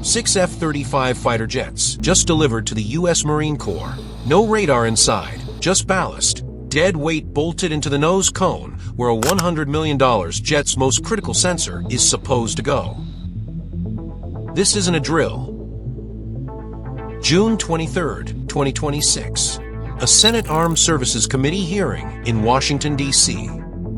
6 F-35 fighter jets, just delivered to the U.S. Marine Corps. No radar inside, just ballast. Dead weight bolted into the nose cone, where a $100 million jet's most critical sensor is supposed to go. This isn't a drill. June 23, 2026. A Senate Armed Services Committee hearing in Washington, D.C.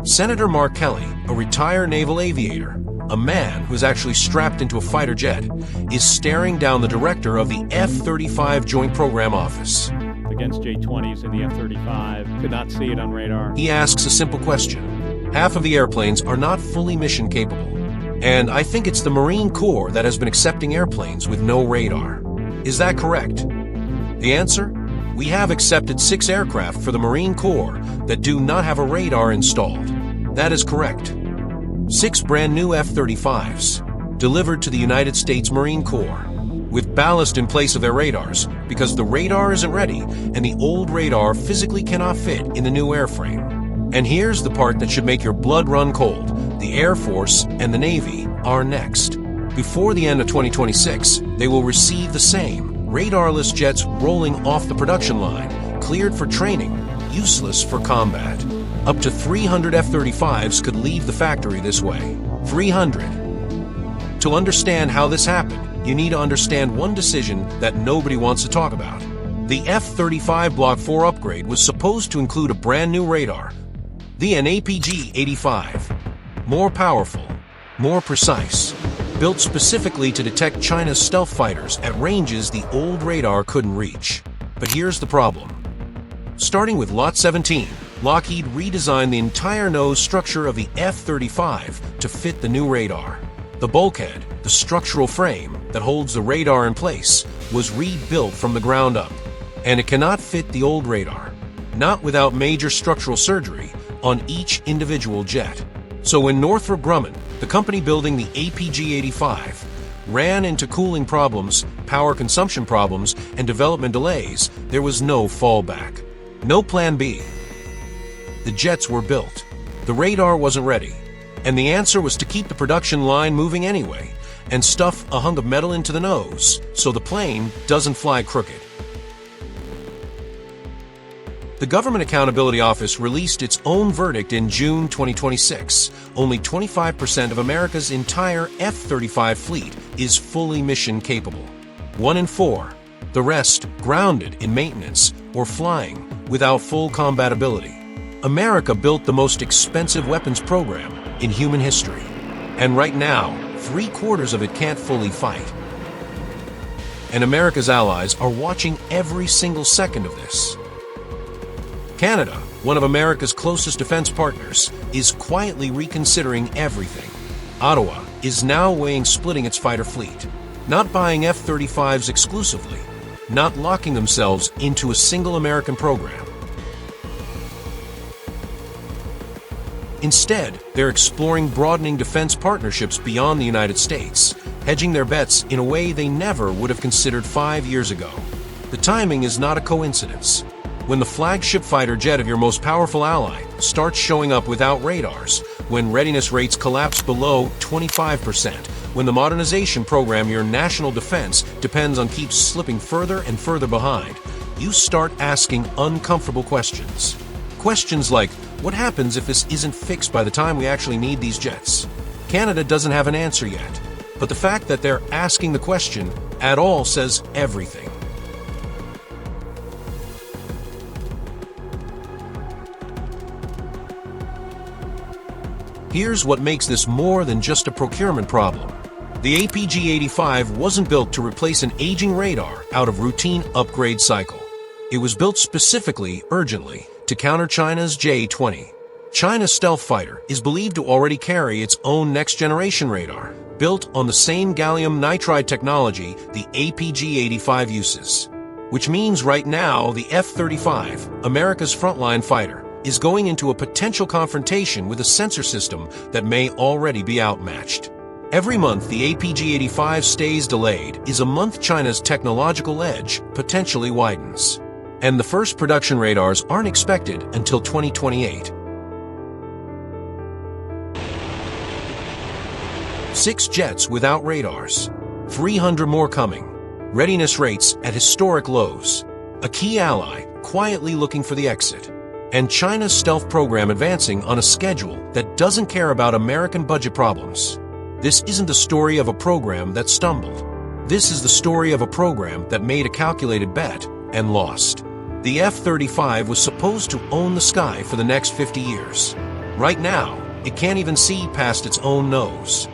Senator Mark Kelly, a retired naval aviator, a man who's actually strapped into a fighter jet, is staring down the director of the F-35 Joint Program Office. Against J-20s in the F-35, could not see it on radar. He asks a simple question. Half of the airplanes are not fully mission capable, and I think it's the Marine Corps that has been accepting airplanes with no radar. Is that correct? The answer? We have accepted 6 aircraft for the Marine Corps that do not have a radar installed. That is correct. 6 brand new F-35s, delivered to the United States Marine Corps, with ballast in place of their radars, because the radar isn't ready and the old radar physically cannot fit in the new airframe. And here's the part that should make your blood run cold. The Air Force and the Navy are next. Before the end of 2026, they will receive the same radarless jets rolling off the production line, cleared for training, useless for combat. Up to 300 F-35s could leave the factory this way. 300. To understand how this happened, you need to understand one decision that nobody wants to talk about. The F-35 Block 4 upgrade was supposed to include a brand new radar, the APG-85. More powerful, more precise, built specifically to detect China's stealth fighters at ranges the old radar couldn't reach. But here's the problem. Starting with Lot 17, Lockheed redesigned the entire nose structure of the F-35 to fit the new radar. The bulkhead, the structural frame that holds the radar in place, was rebuilt from the ground up, and it cannot fit the old radar, not without major structural surgery on each individual jet. So when Northrop Grumman, the company building the APG-85, ran into cooling problems, power consumption problems, and development delays, there was no fallback. No plan B. The jets were built. The radar wasn't ready. And the answer was to keep the production line moving anyway, and stuff a hunk of metal into the nose, so the plane doesn't fly crooked. The Government Accountability Office released its own verdict in June 2026. Only 25% of America's entire F-35 fleet is fully mission capable. 1 in 4. The rest grounded in maintenance or flying without full combat ability. America built the most expensive weapons program in human history. And right now, 3/4 of it can't fully fight. And America's allies are watching every single second of this. Canada, one of America's closest defense partners, is quietly reconsidering everything. Ottawa is now weighing splitting its fighter fleet, not buying F-35s exclusively, not locking themselves into a single American program. Instead, they're exploring broadening defense partnerships beyond the United States, hedging their bets in a way they never would have considered 5 years ago. The timing is not a coincidence. When the flagship fighter jet of your most powerful ally starts showing up without radars, when readiness rates collapse below 25%, when the modernization program your national defense depends on keeps slipping further and further behind, you start asking uncomfortable questions. Questions like, what happens if this isn't fixed by the time we actually need these jets? Canada doesn't have an answer yet, but the fact that they're asking the question at all says everything. Here's what makes this more than just a procurement problem. The APG-85 wasn't built to replace an aging radar out of routine upgrade cycle. It was built specifically, urgently, to counter China's J-20. China's stealth fighter is believed to already carry its own next-generation radar, built on the same gallium nitride technology the APG-85 uses. Which means right now the F-35, America's frontline fighter, is going into a potential confrontation with a sensor system that may already be outmatched. Every month the APG-85 stays delayed is a month China's technological edge potentially widens. And the first production radars aren't expected until 2028. 6 jets without radars. 300 more coming. Readiness rates at historic lows. A key ally quietly looking for the exit. And China's stealth program advancing on a schedule that doesn't care about American budget problems. This isn't the story of a program that stumbled. This is the story of a program that made a calculated bet and lost. The F-35 was supposed to own the sky for the next 50 years. Right now, it can't even see past its own nose.